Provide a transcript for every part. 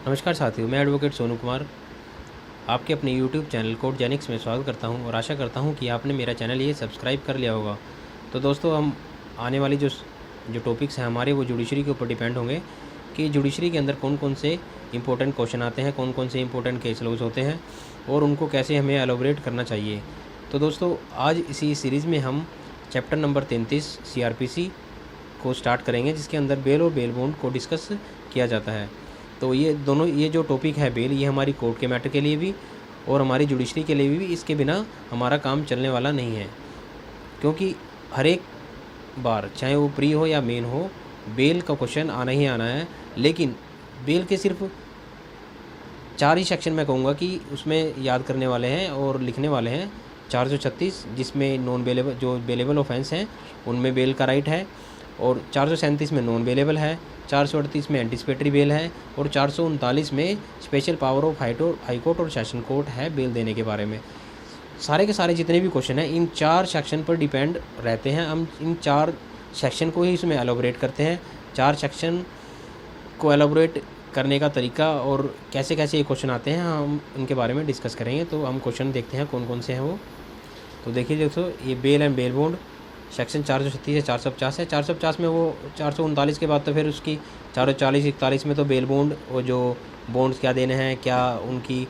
नमस्कार साथियों, मैं एडवोकेट सोनू कुमार आपके अपने यूट्यूब चैनल कोर्ट जेनिक्स में स्वागत करता हूं और आशा करता हूं कि आपने मेरा चैनल ये सब्सक्राइब कर लिया होगा। तो दोस्तों, हम आने वाली जो टॉपिक्स हैं हमारे, वो जुडिशरी के ऊपर डिपेंड होंगे कि जुडिशरी के अंदर कौन कौन से इंपॉर्टेंट क्वेश्चन आते हैं, कौन कौन से इंपॉर्टेंट केस लॉज होते हैं और उनको कैसे हमें एलोबरेट करना चाहिए। तो दोस्तों, आज इसी सीरीज़ में हम चैप्टर नंबर 33 CRPC को स्टार्ट करेंगे, जिसके अंदर बेल और बेल बॉन्ड को डिस्कस किया जाता है। तो ये जो टॉपिक है बेल, ये हमारी कोर्ट के मैटर के लिए भी और हमारी जुडिशरी के लिए भी इसके बिना हमारा काम चलने वाला नहीं है, क्योंकि हर एक बार चाहे वो प्री हो या मेन हो, बेल का क्वेश्चन आना ही आना है। लेकिन बेल के सिर्फ 4 ही सेक्शन मैं कहूँगा कि उसमें याद करने वाले हैं और लिखने वाले हैं। 436 जिसमें नॉन बेलेबल, जो बेलेबल ऑफेंस हैं उनमें बेल का राइट है, और 437 में नॉन बेलेबल है, 438 में एंटिसिपेटरी बेल है, और 439 में special power of high court और सेशन कोर्ट है बेल देने के बारे में। सारे के सारे जितने भी क्वेश्चन हैं इन 4 सेक्शन पर डिपेंड रहते हैं। हम इन 4 सेक्शन को ही इसमें एलोबरेट करते हैं। 4 सेक्शन को एलोबरेट करने का तरीका और कैसे कैसे ये क्वेश्चन आते हैं, हम उनके बारे में डिस्कस करेंगे। तो हम क्वेश्चन देखते हैं कौन कौन से हैं वो। तो देखिए दोस्तों, ये bail and bail bond section 436 से 450 है। 450 में वो 439 के बाद तो फिर उसकी 440 41 में तो बेल बॉन्ड और जो बॉन्ड्स क्या देने हैं, क्या उनकी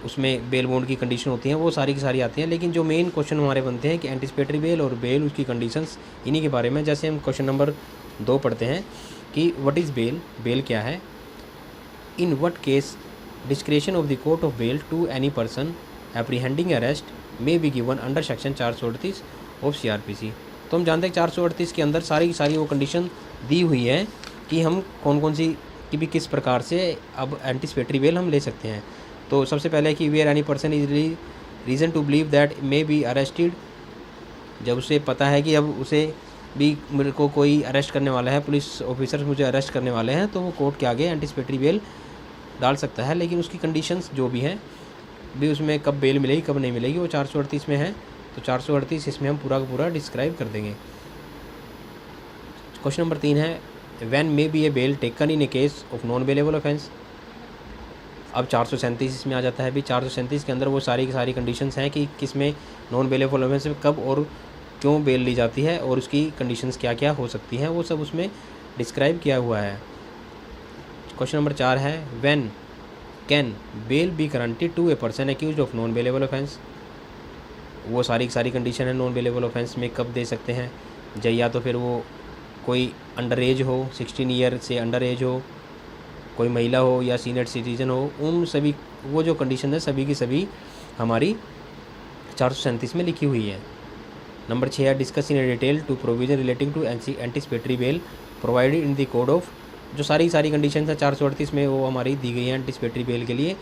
उसमें बेल बॉन्ड की कंडीशन होती हैं, वो सारी की सारी आती हैं। लेकिन जो मेन क्वेश्चन हमारे बनते हैं कि एंटिसिपेटरी बेल और बेल, उसकी कंडीशंस, इन्हीं के बारे में। जैसे हम क्वेश्चन नंबर 2 पढ़ते हैं कि व्हाट इज़ बेल, बेल क्या है। In what case discretion of the court of bail to any person apprehending arrest may be given under section 438 of CRPC। तो हम जानते हैं 438 के अंदर सारी की सारी वो कंडीशन दी हुई है कि हम कौन कौन सी कि भी किस प्रकार से अब एंटिसिपेटरी बेल हम ले सकते हैं। तो सबसे पहले कि where any person is reason to believe that may be arrested, जब उसे पता है कि अब उसे भी मेरे को कोई अरेस्ट करने वाला है, पुलिस ऑफिसर्स मुझे अरेस्ट करने वाले हैं, तो वो कोर्ट के आगे एंटिसिपेटरी बेल डाल सकता है। लेकिन उसकी कंडीशंस जो भी हैं भी, उसमें कब बेल मिलेगी कब नहीं मिलेगी, वो 438 में है। तो 438 इसमें हम पूरा का पूरा डिस्क्राइब कर देंगे। क्वेश्चन नंबर 3 है when may be a bail taken in a case of non bailable offence. अब 437 इसमें आ जाता है। भी 437 के अंदर वो सारी की सारी कंडीशंस हैं कि किस में नॉन बेलेबल ऑफेंस में कब और क्यों बेल ली जाती है और उसकी कंडीशंस क्या क्या हो सकती हैं, वो सब उसमें डिस्क्राइब किया हुआ है। क्वेश्चन नंबर 4 है when can bail be guaranteed to a person accused of non bailable offence. वो सारी की सारी कंडीशन है नॉन बेलेबल ऑफेंस में कब दे सकते हैं। या तो फिर वो कोई अंडर एज हो, 16 ईयर से अंडर एज हो, कोई महिला हो या सीनियर सिटीजन हो, उन सभी वो जो कंडीशन है सभी की सभी हमारी 437 में लिखी हुई है। नंबर 6 है discuss in detail to provision relating to anticipatory bail provided in the code of. जो सारी सारी कंडीशन है 438 में वो हमारी दी गई है एंटिसिपेटरी बेल के लिए।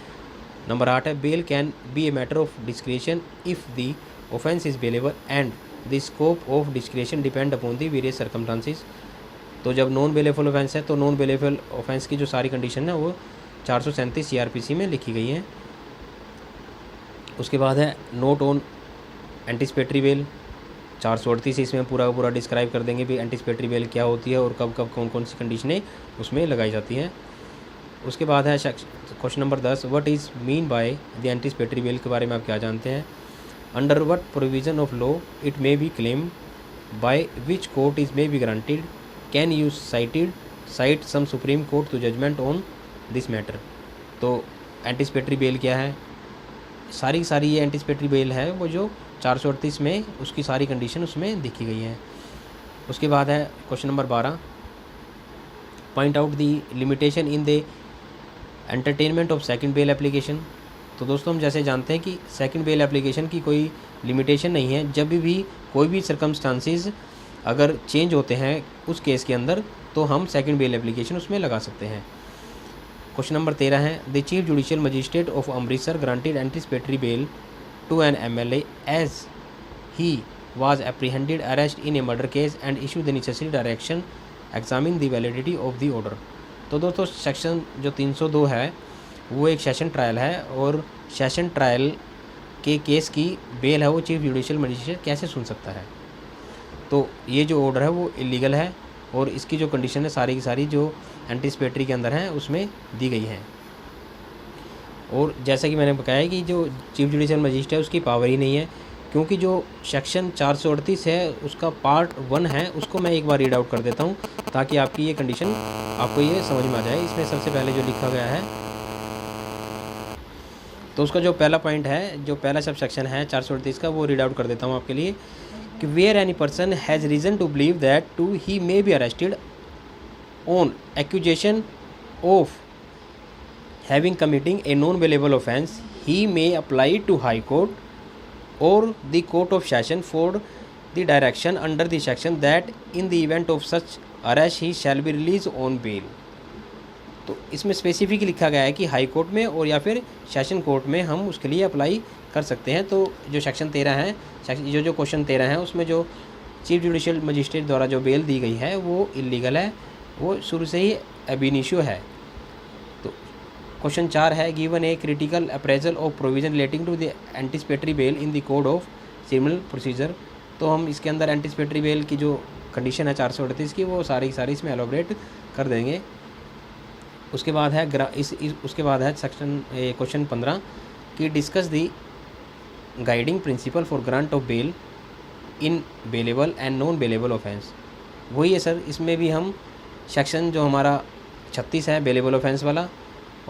नंबर 8 है bail can be a matter of discretion if the offence is bailable and the scope of discretion depend upon the various circumstances. तो जब नॉन बेलेबल ऑफेंस है तो नॉन बेलेबल ऑफेंस की जो सारी कंडीशन है वो 437 CRPC में लिखी गई हैं। उसके बाद है नोट ऑन एंटिसिपेटरी बेल। 438 इसमें पूरा पूरा डिस्क्राइब कर देंगे भी एंटिसिपेटरी बेल क्या होती है और कब कब कौन कौन सी कंडीशनें उसमें लगाई जाती हैं। उसके बाद है question number 10 what is mean by the anticipatory bail के बारे में आप क्या जानते हैं। Under what provision of law it may be claim, by which court is may be granted, can you cite some supreme court two judgment on this matter. तो anticipatory bail क्या है, सारी सारी ये एंटिसिपेटरी बेल है वो जो 438 में उसकी सारी कंडीशन उसमें लिखी गई हैं। उसके बाद है question number 12 point out the limitation in the entertainment of second bail application. तो दोस्तों, हम जैसे जानते हैं कि सेकंड बेल एप्लीकेशन की कोई लिमिटेशन नहीं है। जब भी कोई भी सर्कमस्टांसिस अगर चेंज होते हैं उस केस के अंदर, तो हम सेकंड बेल एप्लीकेशन उसमें लगा सकते हैं। क्वेश्चन नंबर 13 है the chief judicial magistrate of Amritsar granted anticipatory bail to an MLA as he was apprehended arrest in a murder case and issue the necessary direction examine the validity of the order। तो दोस्तों, section जो 302 है वो एक session trial है, और session trial के case की बेल है वो चीफ जुडिशियल मजिस्ट्रेट कैसे सुन सकता है। तो ये जो ऑर्डर है वो इलीगल है और इसकी जो कंडीशन है सारी की सारी जो एंटीसिपेटरी के अंदर हैं उसमें दी गई हैं। और जैसा कि मैंने बताया कि जो चीफ जुडिशियल मजिस्ट्रेट है उसकी पावर ही नहीं है, क्योंकि जो सेक्शन 438 है उसका पार्ट 1 है, उसको मैं एक बार रीड आउट कर देता हूँ ताकि आपकी ये कंडीशन आपको ये समझ में आ जाए। इसमें सबसे पहले जो लिखा गया है, तो उसका जो पहला पॉइंट है, जो पहला सब सेक्शन है 438 का, वो रीड आउट कर देता हूँ आपके लिए कि where any person has reason to believe that to he may be arrested on accusation of having committing a non-bailable offence, he may apply to High Court or the Court of Session for the direction under the section that in the event of such arrest he shall be released on bail। तो इसमें specific लिखा गया है कि high court में और या फिर सेशन कोर्ट में हम उसके लिए अप्लाई कर सकते हैं। तो जो सेक्शन 13 है, जो क्वेश्चन 13 है, उसमें जो चीफ जुडिशियल मजिस्ट्रेट द्वारा जो बेल दी गई है वो इलीगल है, वो शुरू से ही अब इनिशियो है। क्वेश्चन 4 है, given a critical appraisal of provision relating to the anticipatory bail in the code of criminal procedure. तो हम इसके अंदर एंटीसिपेटरी बेल की जो कंडीशन है 438 की, वो सारी की सारी इसमें एलोबरेट कर देंगे। उसके बाद है उसके बाद है सेक्शन क्वेश्चन 15 कि discuss the guiding principle for grant of bail in bailable and non bailable offence. वही है सर, इसमें भी हम सेक्शन जो हमारा 36 है बेलेबल ऑफेंस वाला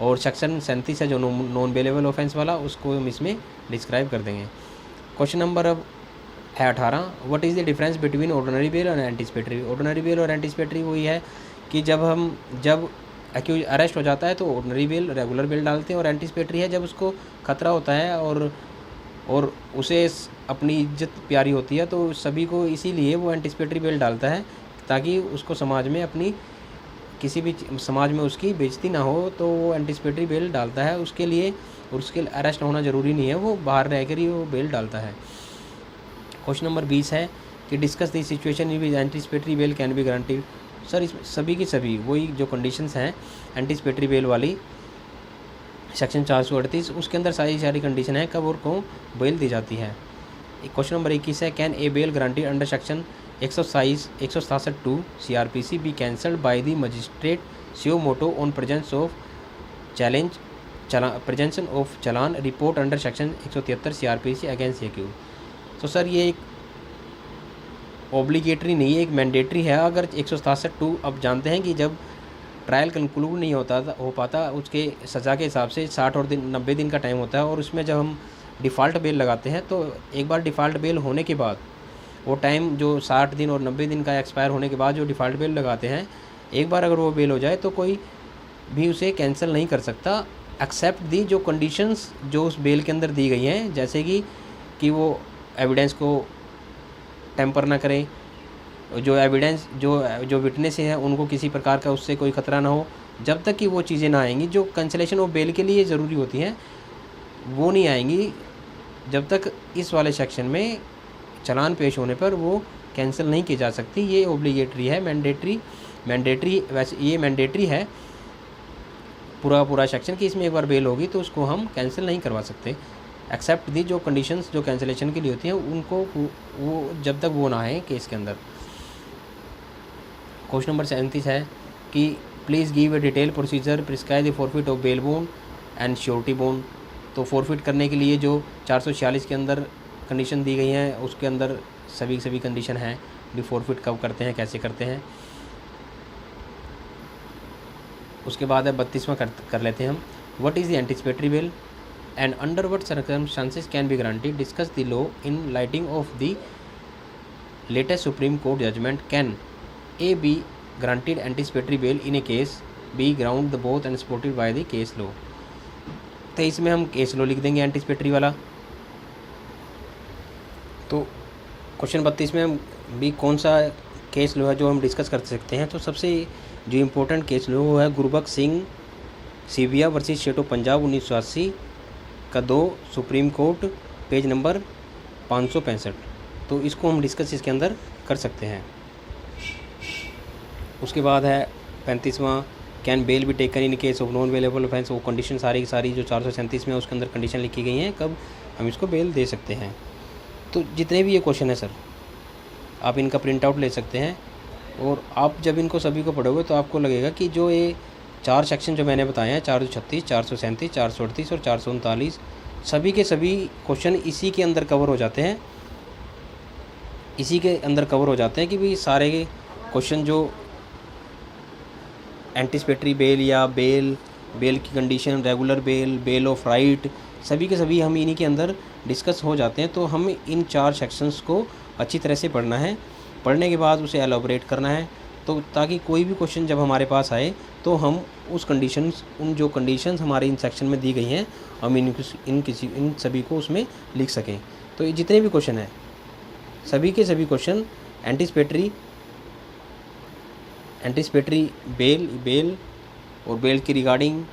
और सेक्शन 37 है जो नॉन बेलेबल ऑफेंस वाला, उसको हम इसमें डिस्क्राइब कर देंगे। क्वेश्चन नंबर अब है 18, what is the difference between ordinary bail और एंटीसिपेटरी। ऑर्डिनरी बेल और एंटीसिपेटरी वही है कि जब एक्यूज अरेस्ट हो जाता है तो ऑर्डिनरी बेल रेगुलर बेल डालते हैं, और एंटीसिपेटरी है जब उसको खतरा होता है और उसे अपनी इज्जत प्यारी होती है तो सभी को इसीलिए वो एंटीसिपेटरी बेल डालता है ताकि उसको समाज में अपनी किसी भी समाज में उसकी बेइज्जती ना हो, तो वो एंटीसिपेटरी बेल डालता है उसके लिए, और उसके अरेस्ट होना ज़रूरी नहीं है, वो बाहर रहकर ही वो बेल डालता है। क्वेश्चन नंबर 20 है कि discuss the situation in which anticipatory bail can B guaranteed. Sir इस सभी की सभी वही जो कंडीशंस हैं एंटीसिपेटरी बेल वाली सेक्शन 438, उसके अंदर सारी कंडीशन है कब और को बेल दी जाती है। क्वेश्चन नंबर 21 है, can a bail guaranteed under section 167 CRPC be cancelled by the magistrate suo motu on presence of challan report under section 173 CRPC against accused। तो सर ये एक ऑब्लिगेटरी नहीं है, एक मैंडेटरी है। अगर 167 अब जानते हैं कि जब ट्रायल कंक्लूड नहीं हो पाता उसके सज़ा के हिसाब से 60 और 90 दिन का टाइम होता है, और उसमें जब हम डिफ़ॉल्ट बेल लगाते हैं तो एक बार डिफ़ॉल्ट बेल होने के बाद वो टाइम जो 60 दिन और 90 दिन का एक्सपायर होने के बाद जो डिफ़ॉल्ट बेल लगाते हैं, एक बार अगर वो बेल हो जाए तो कोई भी उसे कैंसिल नहीं कर सकता एक्सेप्ट दी जो कंडीशंस जो उस बेल के अंदर दी गई हैं, जैसे कि वो एविडेंस को टेम्पर ना करें, जो एविडेंस जो विटनेस हैं उनको किसी प्रकार का उससे कोई ख़तरा ना हो। जब तक कि वो चीज़ें ना आएंगी जो कैंसिलेशन ऑफ बेल के लिए ज़रूरी होती हैं, वो नहीं आएंगी जब तक इस वाले सेक्शन में चालान पेश होने पर वो कैंसिल नहीं की जा सकती। ये ओब्लिगेटरी है, मैंडेटरी वैसे ये मैंडेटरी है पूरा सेक्शन कि इसमें एक बार बेल होगी तो उसको हम कैंसिल नहीं करवा सकते एक्सेप्ट दी जो कंडीशंस जो कैंसिलेशन की होती हैं उनको वो जब तक वो ना आए केस के अंदर। क्वेश्चन नंबर 37 है कि please give a detail procedure prescribe the forfeit of bail bond and surety bond. तो फॉरफिट करने के लिए जो 446 के अंदर कंडीशन दी गई हैं उसके अंदर सभी कंडीशन हैं भी फॉरफिट कब करते हैं, कैसे करते हैं। उसके बाद है 32वां कर लेते हैं हम, what is the anticipatory bail and under what circumstances can be granted, discuss the law in lighting of the latest supreme court judgment, can a be granted anticipatory bail in a case, be ground the both and supported by the case law. तो इसमें हम case law लिख देंगे anticipatory वाला। तो question 32 में हम भी कौन सा केस लॉ है जो हम डिस्कस कर सकते हैं। तो सबसे जो इम्पोर्टेंट केस लॉ है Gurbaksh Singh Sibbia versus state of Punjab 1980 का 2 सुप्रीम कोर्ट पेज नंबर 565। तो इसको हम डिस्कस इसके अंदर कर सकते हैं। उसके बाद है 35वां, कैन बेल भी taken in case of non available offence. वो कंडीशन सारी की सारी जो 437 में उसके अंदर कंडीशन लिखी गई हैं कब हम इसको बेल दे सकते हैं। तो जितने भी ये क्वेश्चन है सर आप इनका प्रिंट आउट ले सकते हैं और आप जब इनको सभी को पढ़ोगे तो आपको लगेगा कि जो ये 4 सेक्शन जो मैंने बताए हैं, 436, 437, 438 और 439, सभी के सभी क्वेश्चन इसी के अंदर कवर हो जाते हैं। इसी के अंदर कवर हो जाते हैं कि भाई सारे क्वेश्चन जो एंटिसिपेटरी बेल या बेल की condition, regular bail, bail of right, सभी के सभी हम इन्हीं के अंदर डिस्कस हो जाते हैं। तो हम इन 4 सेक्शंस को अच्छी तरह से पढ़ना है। पढ़ने के बाद उसे एलोबरेट करना है, तो ताकि कोई भी क्वेश्चन जब हमारे पास आए तो हम उन जो कंडीशंस हमारे इन सेक्शन में दी गई हैं, हम इन सभी को उसमें लिख सकें। तो ये जितने भी क्वेश्चन हैं, सभी के सभी क्वेश्चन एंटिसिपेटरी बेल और बेल की रिगार्डिंग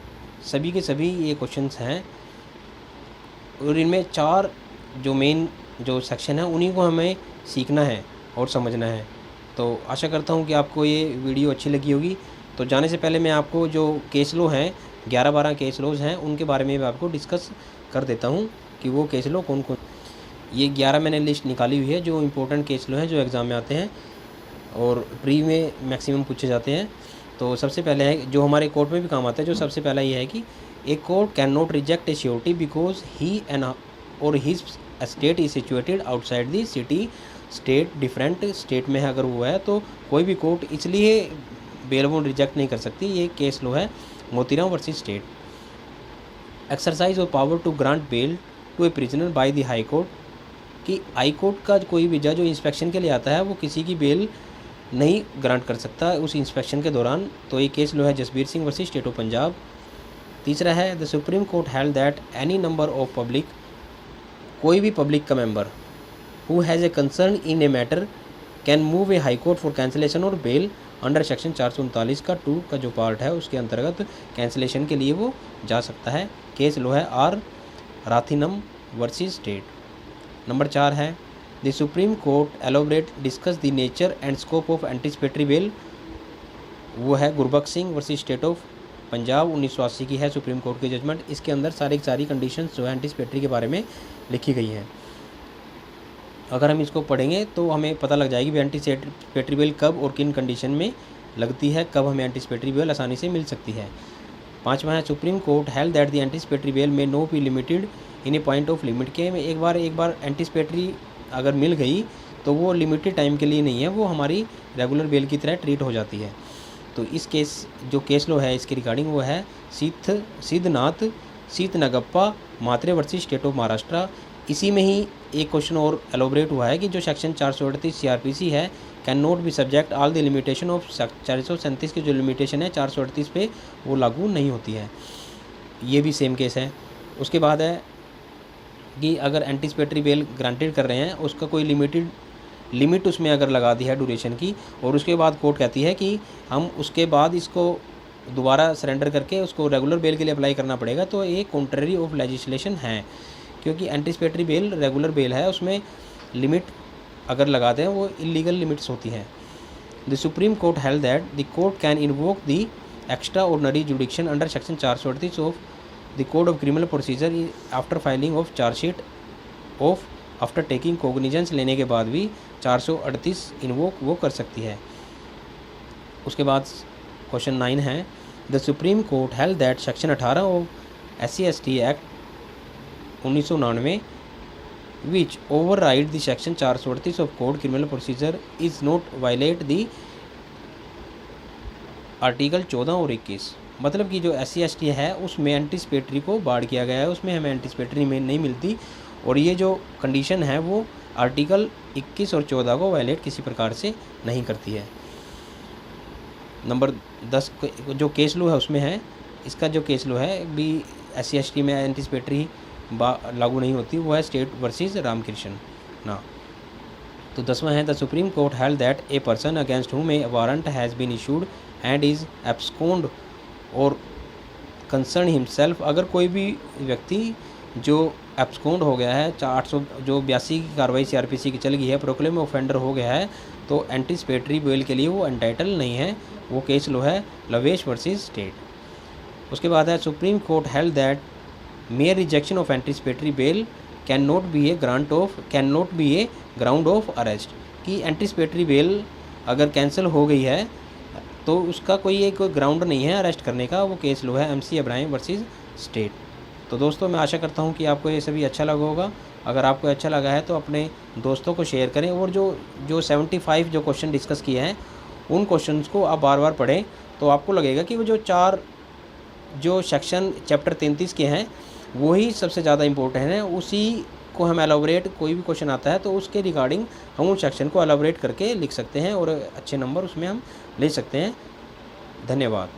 सभी के सभी ये क्वेश्चंस हैं। और इनमें 4 जो मेन जो सेक्शन है उन्हीं को हमें सीखना है और समझना है। तो आशा करता हूँ कि आपको ये वीडियो अच्छी लगी होगी। तो जाने से पहले मैं आपको जो केस लॉ हैं, 11-12 केस लॉज हैं, उनके बारे में मैं आपको डिस्कस कर देता हूँ कि वो केस लॉ कौन कौन। ये 11 मैंने लिस्ट निकाली हुई है जो इम्पोर्टेंट केस लॉ हैं, जो एग्ज़ाम में आते हैं और प्री में मैक्सिमम पूछे जाते हैं। तो सबसे पहले है जो हमारे कोर्ट में भी काम आता है, जो सबसे पहला ये है कि a court can not reject a surety because he and और his state is situated outside the city. State different state में है अगर वो है तो कोई भी कोर्ट इसलिए बेल वो रिजेक्ट नहीं कर सकती। ये केस लो है Motiram versus state. Exercise of power to grant bail to a prisoner by the high court, कि हाई कोर्ट का कोई भी जज जो इंस्पेक्शन के लिए आता है वो किसी की बेल नहीं ग्रांट कर सकता उस इंस्पेक्शन के दौरान। तो ये केस लो है Jasbir Singh versus state of Punjab. तीसरा है the supreme court held that any number of public, कोई भी पब्लिक का member who has a concern in a matter can move A high court for cancellation और बेल अंडर सेक्शन 439 का 2 का जो part है उसके अंतर्गत कैंसिलेशन के लिए वो जा सकता है। केस लो है आर राथिनम वर्सेस स्टेट। नंबर 4 है the supreme court elaborate discuss the nature and scope of anticipatory bell, वो है Gurbaksh Singh versus state of Punjab, 1980 की है सुप्रीम कोर्ट की जजमेंट। इसके अंदर सारी कंडीशंस जो है एंटिसिपेटरी के बारे में लिखी गई हैं। अगर हम इसको पढ़ेंगे तो हमें पता लग जाएगी भी एंटिसिपेटरी बेल कब और किन कंडीशन में लगती है, कब हमें एंटिसिपेटरी बेल आसानी से मिल सकती है। 5वां है supreme court held that the anticipatory bail may no be limited in a point of limit, के में एक बार एंटिसिपेटरी अगर मिल गई तो वो लिमिटेड टाइम के लिए नहीं है, वो हमारी रेगुलर बेल की तरह ट्रीट हो जाती है। तो इस जो केस लो है इसके रिगार्डिंग वो है सिद्धनाथ सीतनगप्पा मात्रे वर्सेस स्टेट ऑफ महाराष्ट्र। इसी में ही एक क्वेश्चन और एलोबरेट हुआ है कि जो सेक्शन 438 CRPC है can not be subject all the limitation of 437 की जो लिमिटेशन है 438 पे वो लागू नहीं होती है। ये भी सेम केस है। उसके बाद है कि अगर एंटिसिपेटरी बेल ग्रांटेड कर रहे हैं उसका कोई लिमिट उसमें अगर लगा दी है ड्यूरेशन की और उसके बाद कोर्ट कहती है कि हम उसके बाद इसको दोबारा सरेंडर करके उसको रेगुलर बेल के लिए अप्लाई करना पड़ेगा, तो ये कॉन्ट्ररी ऑफ लेजिस्लेशन है, क्योंकि एंटिसिपेटरी बेल रेगुलर बेल है, उसमें लिमिट अगर लगाते हैं वो इलीगल लिमिट्स होती हैं। The supreme court held that the court can invoke the extra ordinary जुडिक्शन under section 438 of the code of criminal procedure after filing of chargesheet of after taking cognizance, लेने के बाद भी 438 इन्वोक वो कर सकती है। उसके बाद क्वेश्चन 9 है the supreme court held that section 18 of SC/ST act 1999 which over ride the section 438 of code criminal procedure is not violate the article 14 और 21। मतलब कि जो SC/ST है उसमें एंटिसिपेटरी को बाढ़ किया गया है, उसमें हमें एंटिसिपेटरी में नहीं मिलती और ये जो कंडीशन है वो आर्टिकल 21 और 14 को वायलेट किसी प्रकार से नहीं करती है। नंबर 10 जो केस लॉ है उसमें है, इसका जो केस लॉ है भी SC/ST में एंटिसिपेटरी लागू नहीं होती, वो है स्टेट वर्सेस रामकृष्ण ना। तो 10वां है the supreme court held that a person against whom a warrant has been issued and is abscond और कंसर्न हिमसेल्फ, अगर कोई भी व्यक्ति जो एब्सकॉन्ड हो गया है 882 जो 82 की कार्रवाई CRPC की चल गई है, प्रोक्लेम ऑफेंडर हो गया है, तो एंटिसिपेटरी बेल के लिए वो एंटाइटल नहीं है, वो केस लो है लवेश वर्सेस स्टेट। उसके बाद है supreme court held that mayor rejection of anticipatory bell can not be A ground of arrest, कि एंटिसिपेटरी बेल अगर कैंसिल हो गई है तो उसका कोई एक ग्राउंड नहीं है अरेस्ट करने का, वो केस लो है MC इब्राहिम वर्सेस स्टेट। तो दोस्तों मैं आशा करता हूँ कि आपको ये सभी अच्छा लगा होगा। अगर आपको अच्छा लगा है तो अपने दोस्तों को शेयर करें, और जो 75 जो क्वेश्चन डिस्कस किए हैं उन क्वेश्चंस को आप बार बार पढ़ें, तो आपको लगेगा कि वो जो 4 जो सेक्शन चैप्टर 33 के हैं वही सबसे ज़्यादा इम्पोर्टेंट है। उसी को हम एलाबोरेट, कोई भी क्वेश्चन आता है तो उसके रिगार्डिंग हम उन सेक्शन को एलाबोरेट करके लिख सकते हैं और अच्छे नंबर उसमें हम ले सकते हैं। धन्यवाद।